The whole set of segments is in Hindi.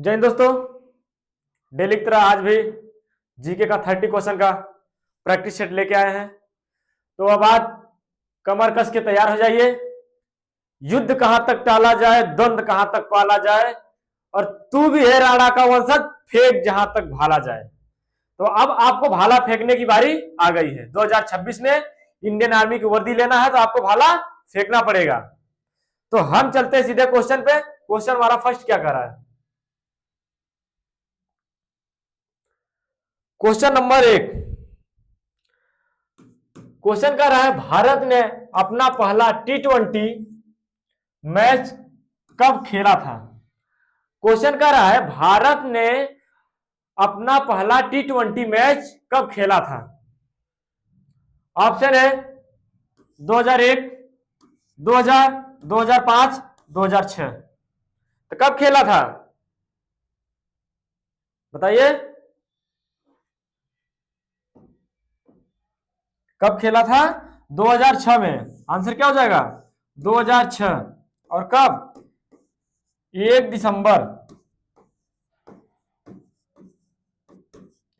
जय हिंद दोस्तों। डेली की तरह आज भी जीके का 30 क्वेश्चन का प्रैक्टिस सेट लेके आए हैं। तो अब आज कमर कस के तैयार हो जाइए। युद्ध कहां तक टाला जाए, द्वंद्व कहां तक पाला जाए, और तू भी है राणा का वंशज, फेंक जहां तक भाला जाए। तो अब आपको भाला फेंकने की बारी आ गई है। 2026 में इंडियन आर्मी की वर्दी लेना है तो आपको भाला फेंकना पड़ेगा। तो हम चलते हैं सीधे क्वेश्चन पे। क्वेश्चन हमारा फर्स्ट क्या कर रहा है? क्वेश्चन नंबर 1 क्वेश्चन कर रहा है, भारत ने अपना पहला T20 मैच कब खेला था? क्वेश्चन कर रहा है, भारत ने अपना पहला T20 मैच कब खेला था? ऑप्शन है 2001, 2000, 2005, 2006। तो कब खेला था बताइए, कब खेला था? 2006 में। आंसर क्या हो जाएगा? 2006। और कब? 1 दिसंबर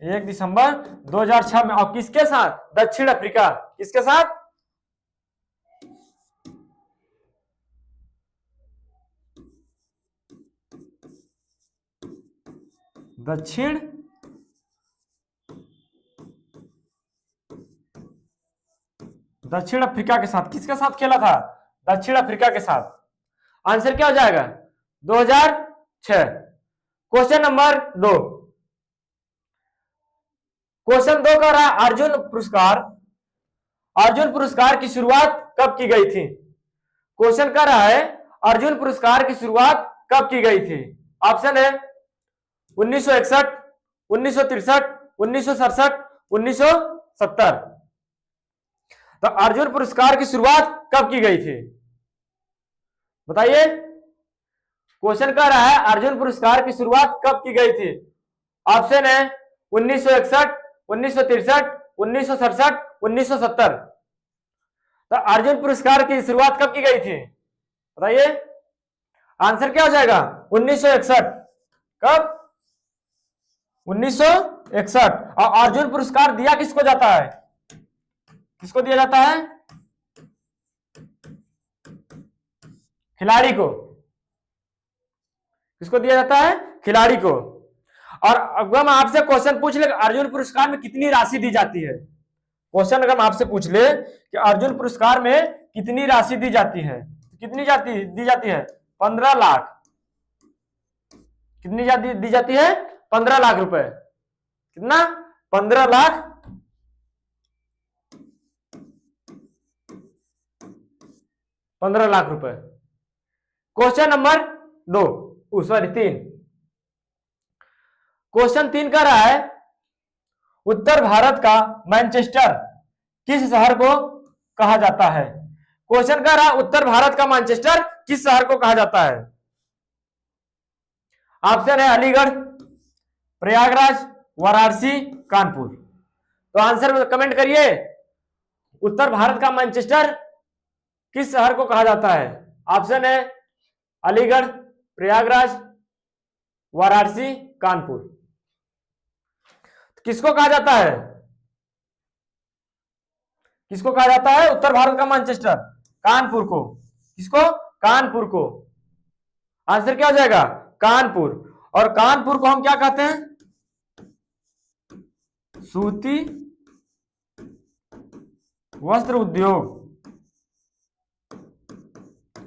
2006 में। और किसके साथ? दक्षिण अफ्रीका। किसके साथ? दक्षिण अफ्रीका के साथ। किसके साथ खेला था? दक्षिण अफ्रीका के साथ। आंसर क्या हो जाएगा? 2006। क्वेश्चन नंबर 2 क्वेश्चन 2 का रहा, अर्जुन पुरस्कार की शुरुआत कब की गई थी? क्वेश्चन का रहा है, अर्जुन पुरस्कार की शुरुआत कब की गई थी? ऑप्शन है 1961, 1963, 1967, 1970। तो अर्जुन पुरस्कार की शुरुआत कब की गई थी बताइए। क्वेश्चन कह रहा है, अर्जुन पुरस्कार की शुरुआत कब की गई थी? ऑप्शन है 1961, 1963, 1967, 1970। तो अर्जुन पुरस्कार की शुरुआत कब की गई थी बताइए। आंसर क्या हो जाएगा? 1961। कब? 1961। और अर्जुन पुरस्कार दिया किसको जाता है? किसको दिया जाता है? खिलाड़ी को। किसको दिया जाता है? खिलाड़ी को। और अगर हम आपसे क्वेश्चन पूछ ले, अर्जुन पुरस्कार में कितनी राशि दी जाती है? क्वेश्चन अगर हम आपसे पूछ ले कि अर्जुन पुरस्कार में कितनी राशि दी जाती है, कितनी दी जाती है? 15 लाख। कितनी दी जाती है? 15 लाख रुपए। कितना? 15 लाख 15 लाख रुपए। क्वेश्चन नंबर 3 क्वेश्चन 3 का रहा है, उत्तर भारत का मैनचेस्टर किस शहर को कहा जाता है? क्वेश्चन का रहा, उत्तर भारत का मैनचेस्टर किस शहर को कहा जाता है? ऑप्शन है अलीगढ़, प्रयागराज, वाराणसी, कानपुर। तो आंसर कमेंट करिए, उत्तर भारत का मैनचेस्टर किस शहर को कहा जाता है? ऑप्शन है अलीगढ़, प्रयागराज, वाराणसी, कानपुर। किसको कहा जाता है? किसको कहा जाता है उत्तर भारत का मैनचेस्टर? कानपुर को। किसको? कानपुर को। आंसर क्या हो जाएगा? कानपुर। और कानपुर को हम क्या कहते हैं? सूती वस्त्र उद्योग।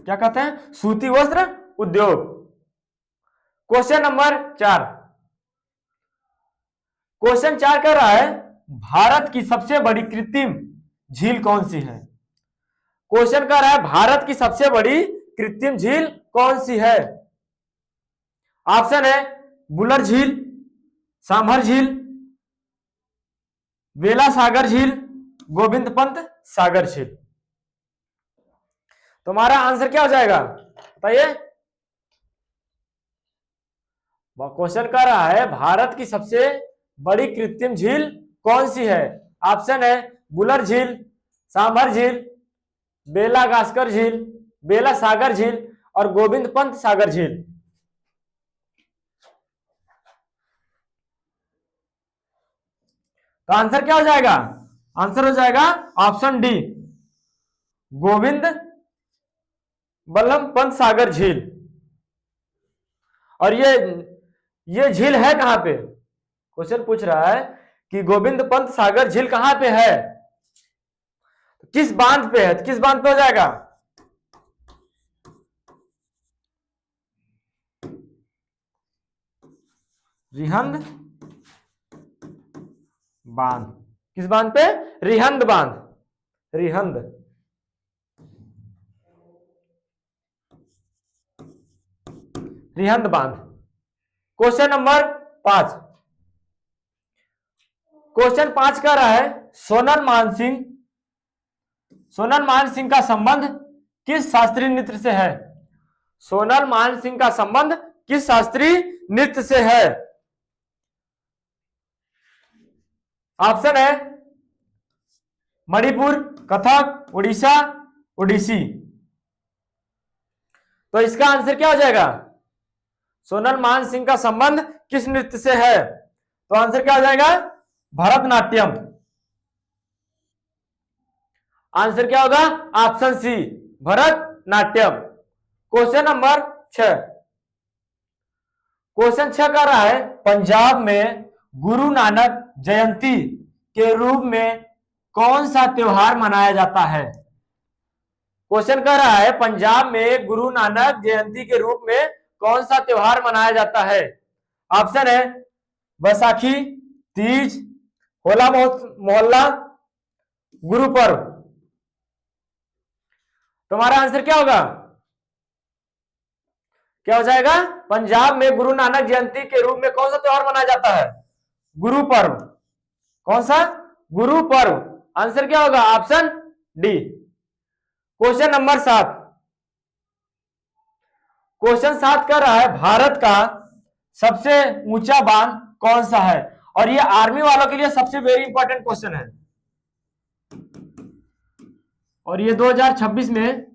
क्या कहते हैं? सूती वस्त्र उद्योग। क्वेश्चन नंबर 4 क्वेश्चन 4 कह रहा है, भारत की सबसे बड़ी कृत्रिम झील कौन सी है? क्वेश्चन कह रहा है, भारत की सबसे बड़ी कृत्रिम झील कौन सी है? ऑप्शन है बुलर झील, सांभर झील, बेला सागर झील, गोविंद पंत सागर झील। तुम्हारा आंसर क्या हो जाएगा बताइए। क्वेश्चन कह रहा है, भारत की सबसे बड़ी कृत्रिम झील कौन सी है? ऑप्शन है बुलर झील, सांभर झील, बेला गास्कर झील, बेला सागर झील और गोविंद पंत सागर झील। तो आंसर क्या हो जाएगा? आंसर हो जाएगा ऑप्शन डी, गोविंद बल्लभ पंत सागर झील। और ये झील है कहां पे? क्वेश्चन पूछ रहा है कि गोविंद पंत सागर झील कहां पे है, किस बांध पे है, तो किस बांध पे हो जाएगा? रिहंद बांध। किस बांध पे? रिहंद बांध, रिहंद। रिहंद बांध। Question number 5। क्वेश्चन 5 कह रहा है सोनल मानसिंह, सोनल मानसिंह का संबंध किस शास्त्रीय नृत्य से है? सोनल मानसिंह का संबंध किस शास्त्रीय नृत्य से है? ऑप्शन है मणिपुर, कथक, उड़ीसा, ओडिसी। तो इसका आंसर क्या हो जाएगा? सोनल मानसिंह का संबंध किस नृत्य से है? तो आंसर क्या हो जाएगा? भरतनाट्यम। आंसर क्या होगा? Option C, Bharatanatyam. Question number 6। Question 6 कह रहा है पंजाब में गुरु नानक जयंती के रूप में कौन सा त्योहार मनाया जाता है? क्वेश्चन कह रहा है पंजाब में गुरु नानक जयंती के रूप में कौन सा त्योहार मनाया जाता है? ऑप्शन है बैसाखी, तीज, होला मोहल्ला, गुरु पर्व। तुम्हारा आंसर क्या होगा? क्या हो जाएगा? पंजाब में गुरु नानक जयंती के रूप में कौन सा त्योहार मनाया जाता है? गुरु पर्व। कौन सा? गुरु पर्व। आंसर क्या होगा? Option D. Question number 7। Question 7 कर रहा है भारत का सबसे ऊंचा बांध कौन सा है? और ये आर्मी वालों के लिए सबसे वेरी इंपॉर्टेंट क्वेश्चन है, और ये 2026 में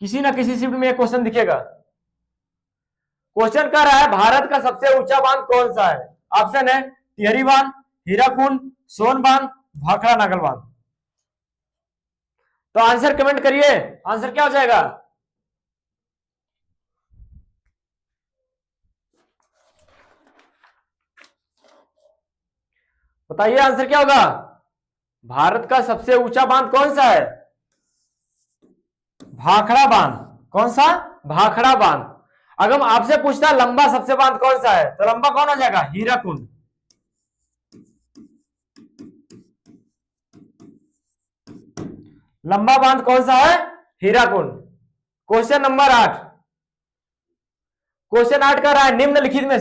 किसी ना किसी शिफ्ट में क्वेश्चन दिखेगा। क्वेश्चन कर रहा है भारत का सबसे ऊंचा बांध कौन सा है? ऑप्शन है टिहरी बांध, हीराकुंड, सोन बांध, भाखड़ा नागल बांध। तो आंसर कमेंट करिए, आंसर क्या हो जाएगा? बताइए आंसर क्या होगा? भारत का सबसे ऊंचा बांध कौन सा है? भाखड़ा बांध। कौन सा? भाखड़ा बांध। अगर आपसे पूछता लंबा सबसे बांध कौन सा है, तो लंबा कौन हो जाएगा? हीराकुंड। लंबा बांध कौन सा है? हीराकुंड। Question number 8। क्वेश्चन 8 कर रहा है निम्नलिखित में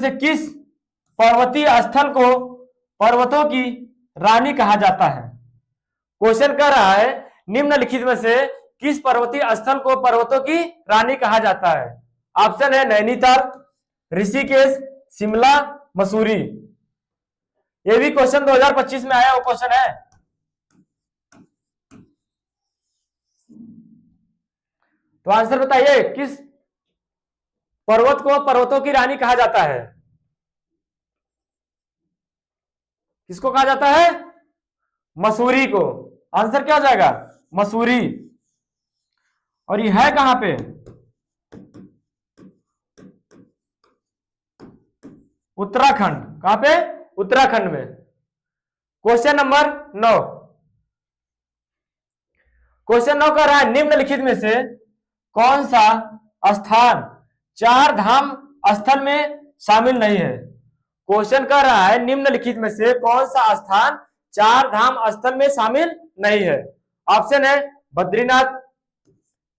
से किस पर्वतीय स्थल को पर्वतों की रानी कहा जाता है? क्वेश्चन कर रहा है निम्नलिखित में से किस पर्वतीय स्थल को पर्वतों की रानी कहा जाता है? ऑप्शन है नैनीताल, ऋषिकेश, शिमला, मसूरी। ये भी क्वेश्चन 2025 में आया वो क्वेश्चन है। तो आंसर बताइए, किस पर्वत को पर्वतों की रानी कहा जाता है? किसको कहा जाता है? मसूरी को। आंसर क्या हो जाएगा? मसूरी। और ये है कहां पे? उत्तराखंड। कहां पे? उत्तराखंड में। Question number 9। क्वेश्चन 9 कह रहा है निम्नलिखित में से कौन सा स्थान चार धाम स्थल में शामिल नहीं है? क्वेश्चन कर रहा है निम्नलिखित में से कौन सा स्थान चार धाम स्थल में शामिल नहीं है? ऑप्शन है बद्रीनाथ,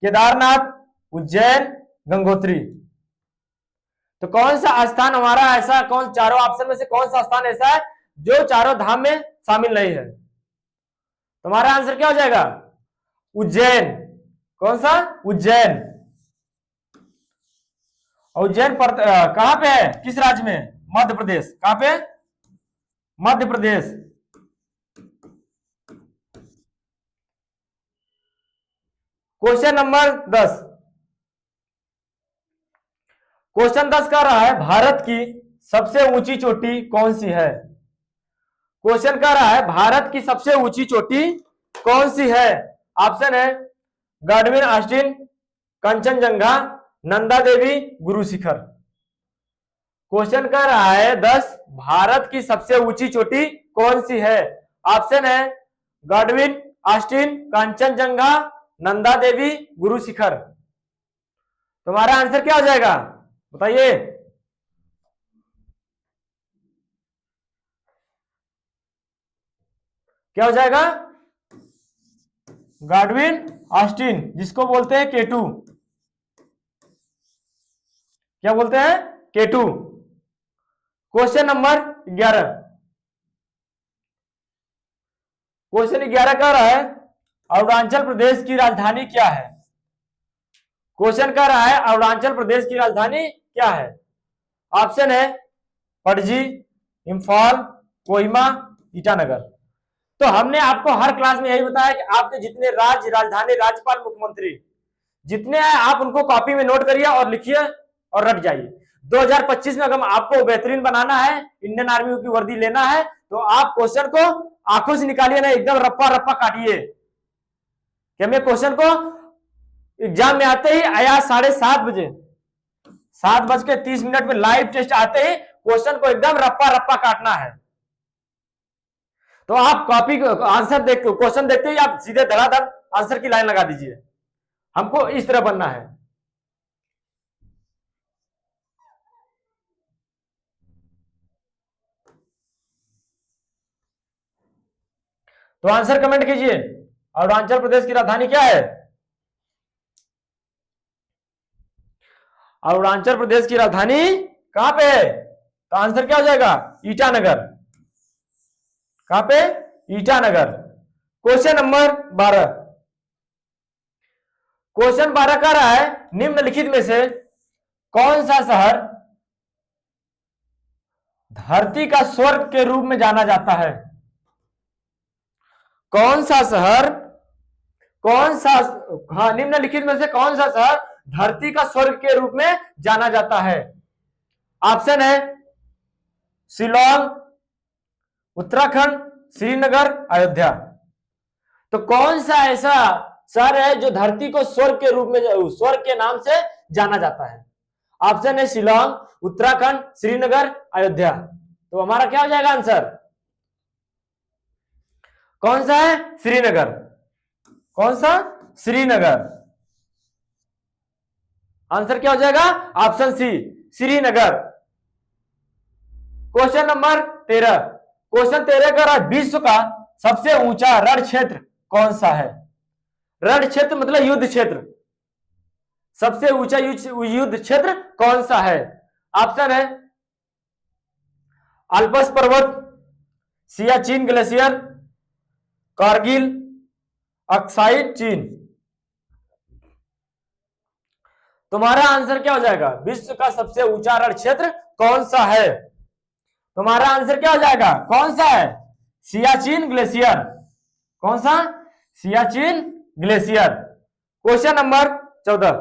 केदारनाथ, उज्जैन, गंगोत्री। तो कौन सा स्थान हमारा ऐसा, कौन चारों ऑप्शन में से कौन सा स्थान ऐसा है जो चारों धाम में शामिल नहीं है? तुम्हारा आंसर क्या हो जाएगा? उज्जैन। कौन सा? उज्जैन। उज्जैन कहां पे है? किस राज्य में? मध्य प्रदेश। कहां पे? Madhya Pradesh. Question number 10। Question 10 कर रहा है भारत की सबसे ऊंची चोटी कौन सी है? क्वेश्चन कह रहा है भारत की सबसे ऊंची चोटी कौन सी है? ऑप्शन है गाडविन ऑस्टिन, कंचनजंगा, नंदा देवी, गुरु शिखर। क्वेश्चन कह रहा है 10 भारत की सबसे ऊंची चोटी कौन सी है? ऑप्शन है गाडविन ऑस्टिन, कंचनजंगा, नंदा देवी, गुरु शिखर। तुम्हारा आंसर क्या हो जाएगा बताइए? क्या हो जाएगा? गाडविन ऑस्टिन, जिसको बोलते हैं केटू। क्या बोलते हैं? केटू। Question number 11। क्वेश्चन 11 कह रहा है अरुणाचल प्रदेश की राजधानी क्या है? क्वेश्चन कह रहा है अरुणाचल प्रदेश की राजधानी क्या है? ऑप्शन है पणजी, इंफाल, कोहिमा, ईटानगर। तो हमने आपको हर क्लास में यही बताया कि आपके जितने राज्य, राजधानी, राज्यपाल, मुख्यमंत्री जितने हैं आप उनको कॉपी में नोट करिए और लिखिए और रट जाइए। 2025 में अगर आपको बेहतरीन बनाना है, इंडियन आर्मी की वर्दी लेना है, तो आप क्वेश्चन को आंखों से निकालिए ना, एकदम रप्पा रप्पा काटिए। कि मैं क्वेश्चन को एग्जाम में आते ही आया 7:30 बजे, 7:30 में लाइव टेस्ट आते ही क्वेश्चन को एकदम रप्पा रप्पा काटना है। तो आप कॉपी आंसर देख क्वेश्चन देखते ही आप सीधे धड़ाधड़ आंसर की लाइन लगा दीजिए। हमको इस तरह बनना है। तो आंसर कमेंट कीजिए। अरुणाचल प्रदेश की राजधानी क्या है? अरुणाचल प्रदेश की राजधानी कहां पे है? तो आंसर क्या हो जाएगा? ईटानगर। कहां पे? ईटानगर। Question number 12। क्वेश्चन 12 कह रहा है निम्नलिखित में से कौन सा शहर धरती का स्वर्ग के रूप में जाना जाता है? कौन सा शहर, कौन सा, हाँ, निम्नलिखित में से कौन सा शहर धरती का स्वर्ग के रूप में जाना जाता है? ऑप्शन है शिलोंग, उत्तराखंड, श्रीनगर, अयोध्या। तो कौन सा ऐसा शहर है जो धरती को स्वर्ग के रूप में, स्वर्ग के नाम से जाना जाता है? ऑप्शन है शिलोंग, उत्तराखंड, श्रीनगर, अयोध्या। तो हमारा क्या हो जाएगा आंसर? कौन सा है? श्रीनगर। कौन सा? श्रीनगर। आंसर क्या हो जाएगा? Option C, Srinagar. Question number 13। Question 13 का रहा विश्व का सबसे ऊंचा रण क्षेत्र कौन सा है? रण क्षेत्र मतलब युद्ध क्षेत्र। सबसे ऊंचा युद्ध क्षेत्र कौन सा है? ऑप्शन है अल्पस पर्वत, सियाचिन ग्लेशियर, कारगिल, अक्साई चीन। तुम्हारा आंसर क्या हो जाएगा? विश्व का सबसे ऊंचा रण क्षेत्र कौन सा है? तुम्हारा आंसर क्या हो जाएगा? कौन सा है? सियाचिन ग्लेशियर। कौन सा? Siachen glacier. Question number 14।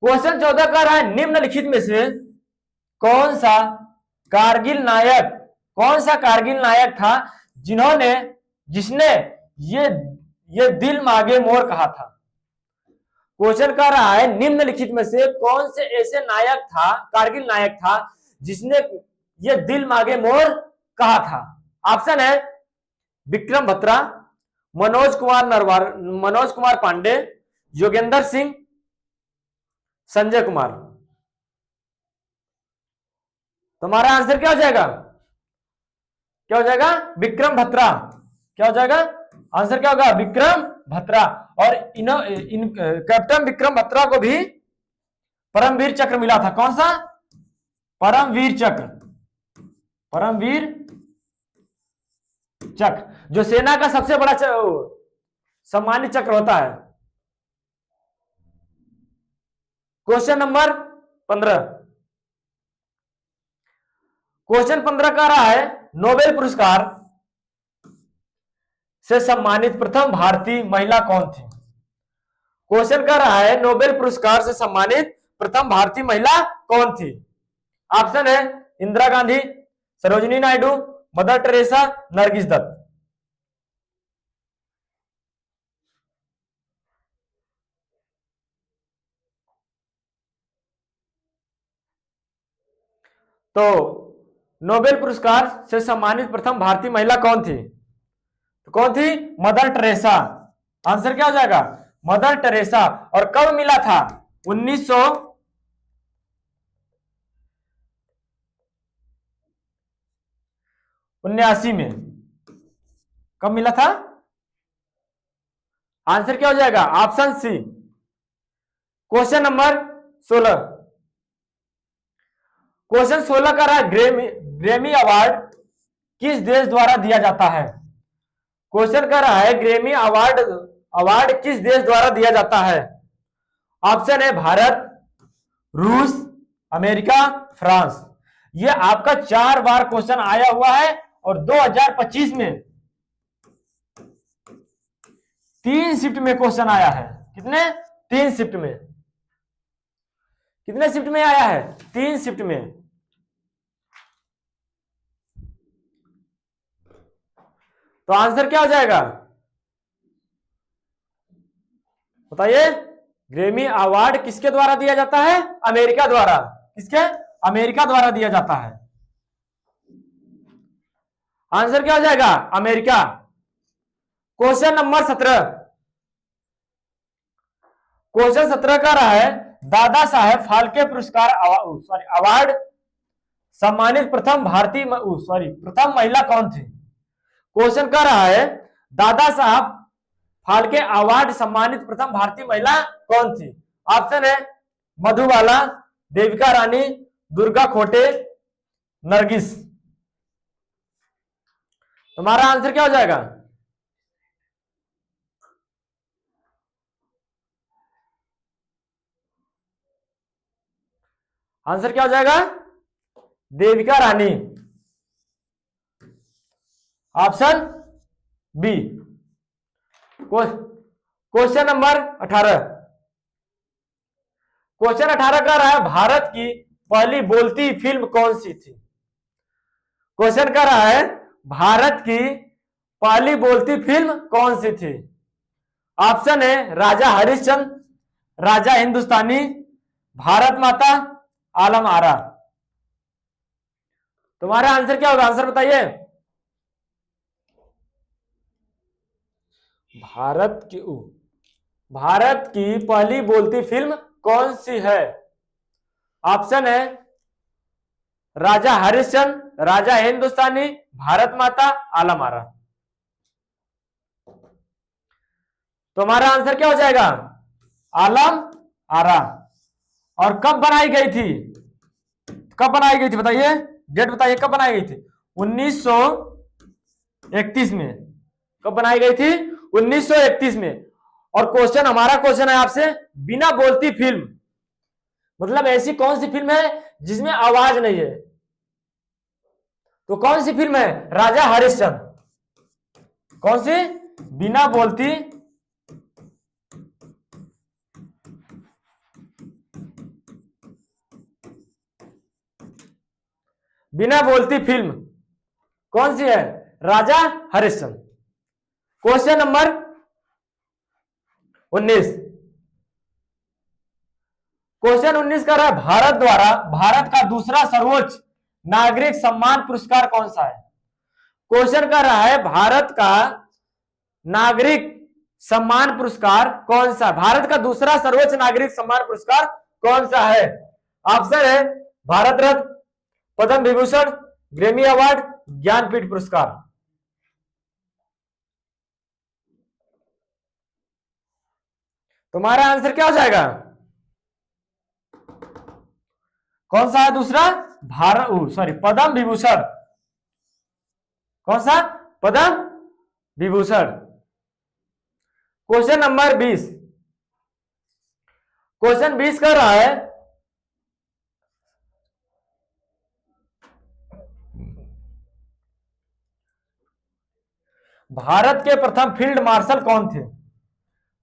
Question 14 का रहा है निम्नलिखित में से कौन सा कारगिल नायक, कौन सा कारगिल नायक था जिसने ये दिल मांगे मोर कहा था? क्वेश्चन कह रहा है निम्नलिखित में से कौन से ऐसे नायक था, कारगिल नायक था जिसने ये दिल मांगे मोर कहा था? ऑप्शन है विक्रम बत्रा, मनोज कुमार पांडे, योगेंद्र सिंह, संजय कुमार। तुम्हारा आंसर क्या हो जाएगा? क्या हो जाएगा? विक्रम बत्रा। क्या हो जाएगा? आंसर क्या होगा? विक्रम बत्रा। और कैप्टन विक्रम बत्रा को भी परमवीर चक्र मिला था। कौन सा? परमवीर चक्र। परमवीर चक्र जो सेना का सबसे बड़ा सम्मानित चक्र होता है। Question number 15। क्वेश्चन 15 का रहा है नोबेल पुरस्कार से सम्मानित प्रथम भारतीय महिला कौन थी? क्वेश्चन कर रहा है नोबेल पुरस्कार से सम्मानित प्रथम भारतीय महिला कौन थी? ऑप्शन है इंदिरा गांधी, सरोजिनी नायडू, मदर टेरेसा, नरगिस दत्त। तो नोबेल पुरस्कार से सम्मानित प्रथम भारतीय महिला कौन थी? तो कौन थी? Mother Teresa. आंसर क्या हो जाएगा? Mother Teresa. और कब मिला था? 1979 में। कब मिला था? आंसर क्या हो जाएगा? Option C. Question number 16। Question 16 का रहा ग्रेमी अवार्ड किस देश द्वारा दिया जाता है? क्वेश्चन कर रहा है ग्रेमी अवार्ड किस देश द्वारा दिया जाता है? ऑप्शन है भारत, रूस, अमेरिका, फ्रांस। ये आपका 4 बार क्वेश्चन आया हुआ है और 2025 में 3 शिफ्ट में क्वेश्चन आया है। कितने? 3 शिफ्ट में। कितने शिफ्ट में आया है? 3 शिफ्ट में। तो आंसर क्या हो जाएगा? बताइए। ग्रेमी अवार्ड किसके द्वारा दिया जाता है? अमेरिका द्वारा। किसके? अमेरिका द्वारा दिया जाता है। आंसर क्या हो जाएगा? अमेरिका। Question number 17। क्वेश्चन 17 का रहा है दादा साहेब फाल्के पुरस्कार अवार्ड सम्मानित प्रथम प्रथम महिला कौन थी? क्वेश्चन कर रहा है दादा साहब फाल्के अवार्ड सम्मानित प्रथम भारतीय महिला कौन थी? ऑप्शन है मधुबाला, देविका रानी, दुर्गा खोटे, नरगिस। तुम्हारा आंसर क्या हो जाएगा? आंसर क्या हो जाएगा? Devika Rani. Option B. Question number 18। Question 18 का रहा है भारत की पहली बोलती फिल्म कौन सी थी? क्वेश्चन का रहा है भारत की पहली बोलती फिल्म कौन सी थी? ऑप्शन है राजा हरिश्चंद्र, राजा हिंदुस्तानी, भारत माता, आलम आरा। तुम्हारा आंसर क्या होगा? आंसर बताइए। भारत की पहली बोलती फिल्म कौन सी है? ऑप्शन है राजा हरिश्चंद्र, राजा हिंदुस्तानी, भारत माता, आलम आरा। तुम्हारा आंसर क्या हो जाएगा? आलम आरा। और कब बनाई गई थी? कब बनाई गई थी बताइए, डेट बताइए कब बनाई गई थी? 1931 में। कब बनाई गई थी? 1931 में। और क्वेश्चन हमारा क्वेश्चन है आपसे बिना बोलती फिल्म मतलब ऐसी कौन सी फिल्म है जिसमें आवाज नहीं है? तो कौन सी फिल्म है? राजा हरिश्चंद्र। कौन सी? बिना बोलती फिल्म कौन सी है? Raja Harishchandra. Question number 19। Question 19 का रहा है भारत का दूसरा सर्वोच्च नागरिक सम्मान पुरस्कार कौन सा है? क्वेश्चन कर रहा है भारत का नागरिक सम्मान पुरस्कार कौन सा? भारत का दूसरा सर्वोच्च नागरिक सम्मान पुरस्कार कौन सा है? ऑप्शन है भारत रत्न, पद्म विभूषण, ग्रेमी अवार्ड, ज्ञानपीठ पुरस्कार। तुम्हारा आंसर क्या हो जाएगा? कौन सा है दूसरा? पद्म विभूषण। कौन सा? Padma Vibhushan. Question number 20। Question 20 कर रहा है भारत के प्रथम फील्ड मार्शल कौन थे?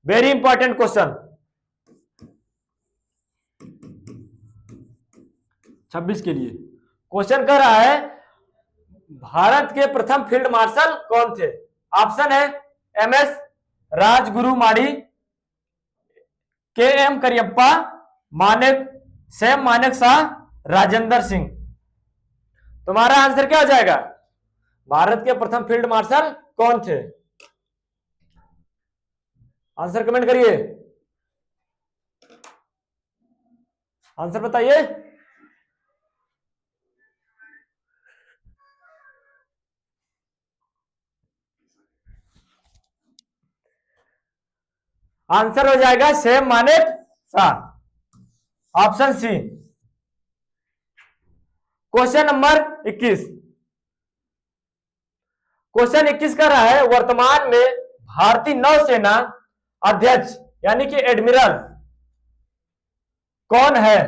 Very important question. 26 के लिए क्वेश्चन कर रहा है भारत के प्रथम फील्ड मार्शल कौन थे। ऑप्शन है MS राजगुरु माड़ी, KM करियप्पा, मानेक सैम मानेक शाह, राजेंद्र सिंह। तुम्हारा आंसर क्या हो जाएगा? भारत के प्रथम फील्ड मार्शल कौन थे? आंसर कमेंट करिए, आंसर बताइए। आंसर हो जाएगा Sam Manekshaw, option C. Question number 21, question 21 कर रहा है वर्तमान में भारतीय नौसेना अध्यक्ष यानी कि एडमिरल कौन है।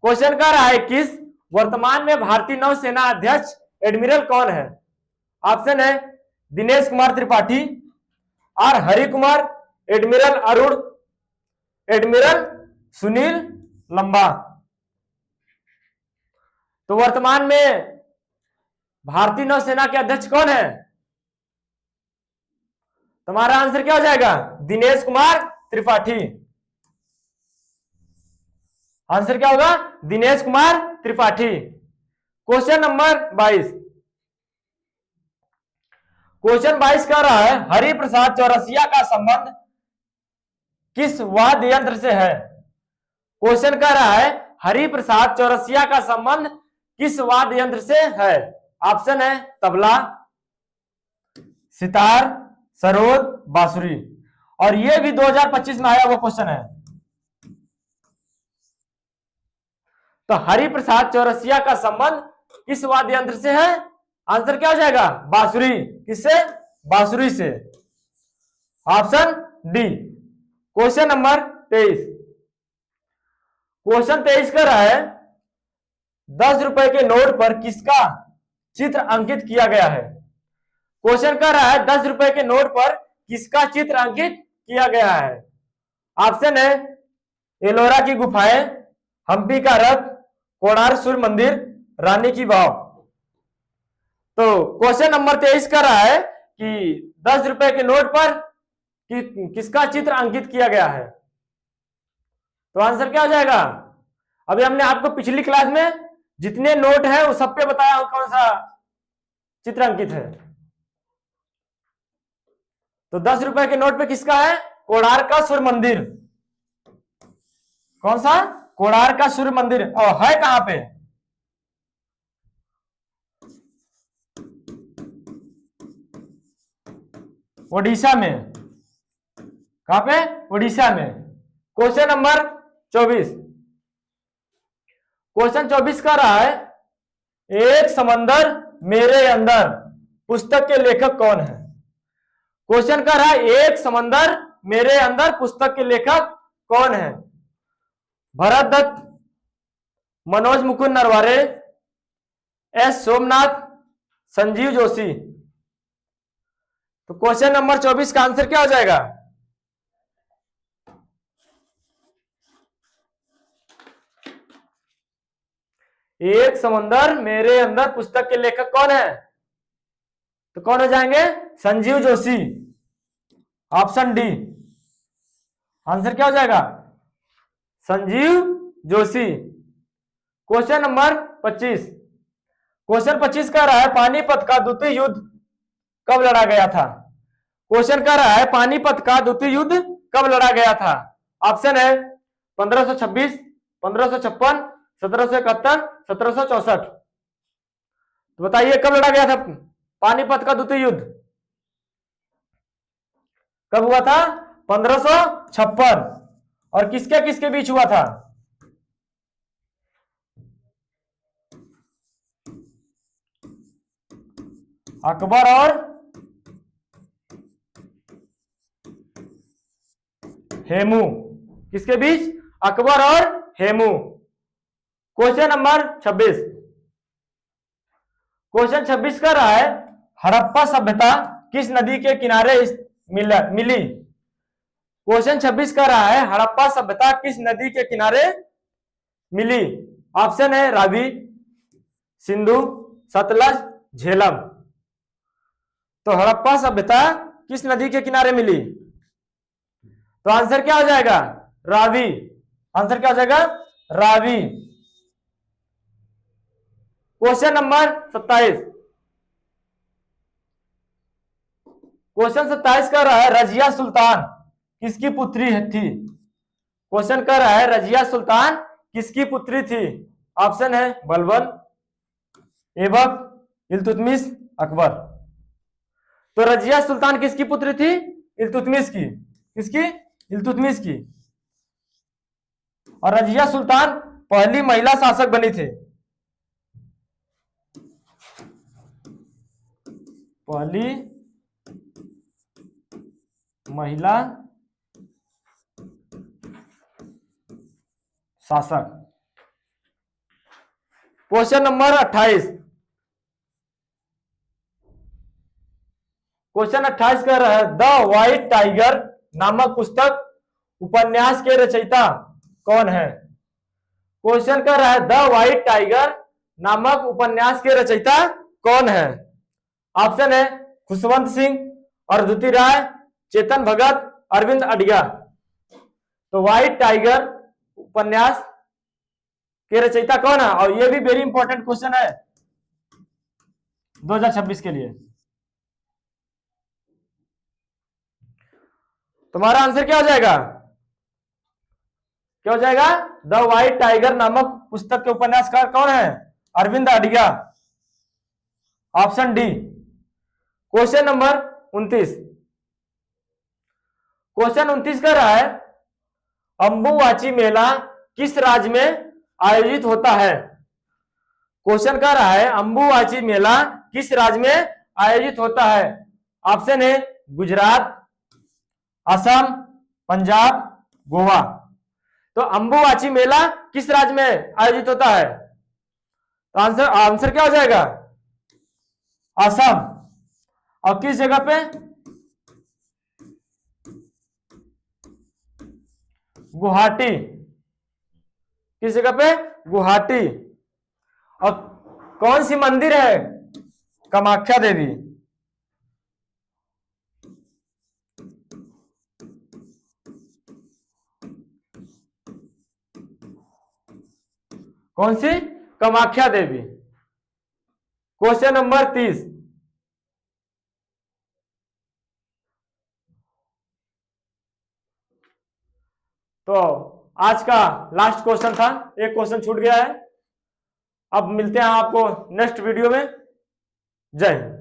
क्वेश्चन कर रहा है 21, वर्तमान में भारतीय नौसेना अध्यक्ष एडमिरल कौन है। ऑप्शन है Dinesh Kumar Tripathi, R Hari Kumar, admiral Arun, admiral Sunil Lanba. तो वर्तमान में भारतीय नौसेना के अध्यक्ष कौन है? तुम्हारा आंसर क्या हो जाएगा? दिनेश कुमार त्रिपाठी। आंसर क्या होगा? Dinesh Kumar Tripathi. Question number 22, question 22 कह रहा है हरिप्रसाद चौरसिया का संबंध किस वाद्य यंत्र से है। क्वेश्चन कह रहा है हरिप्रसाद चौरसिया का संबंध किस वाद्य यंत्र से है। ऑप्शन है तबला, सितार, सरोद, बांसुरी। और यह भी 2025 में आया हुआ क्वेश्चन है। तो हरिप्रसाद चौरसिया का संबंध किस वाद्य यंत्र से है? आंसर क्या हो जाएगा? बांसुरी। किससे? बांसुरी से। Option D. Question number 23, question 23 कर रहा है 10 रुपए के नोट पर किसका चित्र अंकित किया गया है। क्वेश्चन कर रहा है 10 रुपए के नोट पर किसका चित्र अंकित किया गया है। ऑप्शन है एलोरा की गुफाएं, हम्पी का रथ, कोणार्क सूर्य मंदिर, रानी की वाव। तो क्वेश्चन नंबर 23 कर रहा है कि 10 रुपए के नोट पर किसका चित्र अंकित किया गया है। तो आंसर क्या हो जाएगा? अभी हमने आपको पिछली क्लास में जितने नोट हैं वो सब पे बताया कौन सा चित्र अंकित है। तो 10 रुपए के नोट पे किसका है? कोणार्क का सूर्य मंदिर। कौन सा? कोणार्क का सूर्य मंदिर। और है कहां पे? ओडिशा में। कहां पे? ओडिशा में। क्वेश्चन नंबर 24, क्वेश्चन 24 का रहा है एक समंदर मेरे अंदर पुस्तक के लेखक कौन है। क्वेश्चन का रहा है एक समंदर मेरे अंदर पुस्तक के लेखक कौन है। भरत दत्त, मनोज मुकुंद नरवारे, एस सोमनाथ, संजीव जोशी। तो क्वेश्चन नंबर 24 का आंसर क्या हो जाएगा? एक समंदर मेरे अंदर पुस्तक के लेखक कौन है? तो कौन हो जाएंगे? Sanjeev Joshi. Option D. Answer क्या हो जाएगा? Sanjeev Joshi. Question number 25, question 25 कह रहा है पानीपत का द्वितीय युद्ध कब लड़ा गया था। क्वेश्चन कह रहा है पानीपत का द्वितीय युद्ध कब लड़ा गया था। ऑप्शन है 1526, 1556, 1771, 1764। तो बताइए कब लड़ा गया था पानीपत का द्वितीय युद्ध? कब हुआ था? 1556। और किसके किसके बीच हुआ था? अकबर और हेमू। किसके बीच? अकबर और हेमू। क्वेश्चन नंबर 26, क्वेश्चन 26 कर रहा है हड़प्पा सभ्यता किस नदी के किनारे मिली। क्वेश्चन 26 कर रहा है हड़प्पा सभ्यता किस नदी के किनारे मिली? ऑप्शन है रावी, सिंधु, सतलज, झेलम। तो हड़प्पा सभ्यता किस नदी के किनारे मिली? तो आंसर क्या हो जाएगा? रावी। आंसर क्या हो जाएगा? रावी। Question number 27। क्वेश्चन 27 कर रहा है रजिया सुल्तान किसकी पुत्री थी? क्वेश्चन कर रहा है रजिया सुल्तान किसकी पुत्री थी? ऑप्शन है बलबन, ऐबक, इल्तुतमिश, अकबर। तो रजिया सुल्तान किसकी पुत्री थी? इल्तुतमिश की। किसकी? इल्तुतमिश की। और रजिया सुल्तान पहली महिला शासक बनी थी। पहली महिला शासक। Question number 28। क्वेश्चन 28 कर रहा है द व्हाइट टाइगर नामक पुस्तक उपन्यास के रचयिता कौन है? क्वेश्चन कर रहा है द व्हाइट टाइगर नामक उपन्यास के रचयिता कौन है? ऑप्शन है खुशवंत सिंह, अरुंधति राय, चेतन भगत, अरविंद अडिगा। तो व्हाइट टाइगर उपन्यास के रचयिता कौन है? और यह भी वेरी इंपॉर्टेंट क्वेश्चन है 2026 के लिए। तुम्हारा आंसर क्या हो जाएगा? क्या हो जाएगा? द व्हाइट टाइगर नामक पुस्तक के उपन्यासकार कौन है? Aravind Adiga. Option D. Question number 29। Question 29 कर रहा है अंबुवाची मेला किस राज्य में आयोजित होता है? क्वेश्चन कर रहा है अंबुवाची मेला किस राज्य में आयोजित होता है? ऑप्शन है गुजरात, असम, पंजाब, गोवा। तो अंबुवाची मेला किस राज्य में आयोजित होता है? तो आंसर क्या हो जाएगा? असम। और किस जगह पे? गुवाहाटी। किस जगह पे? गुवाहाटी। और कौन सी मंदिर है? कामाख्या देवी। कौन सी? कामाख्या देवी। Question number 30। तो आज का लास्ट क्वेश्चन था, एक क्वेश्चन छूट गया है। अब मिलते हैं आपको नेक्स्ट वीडियो में। जय हिंद।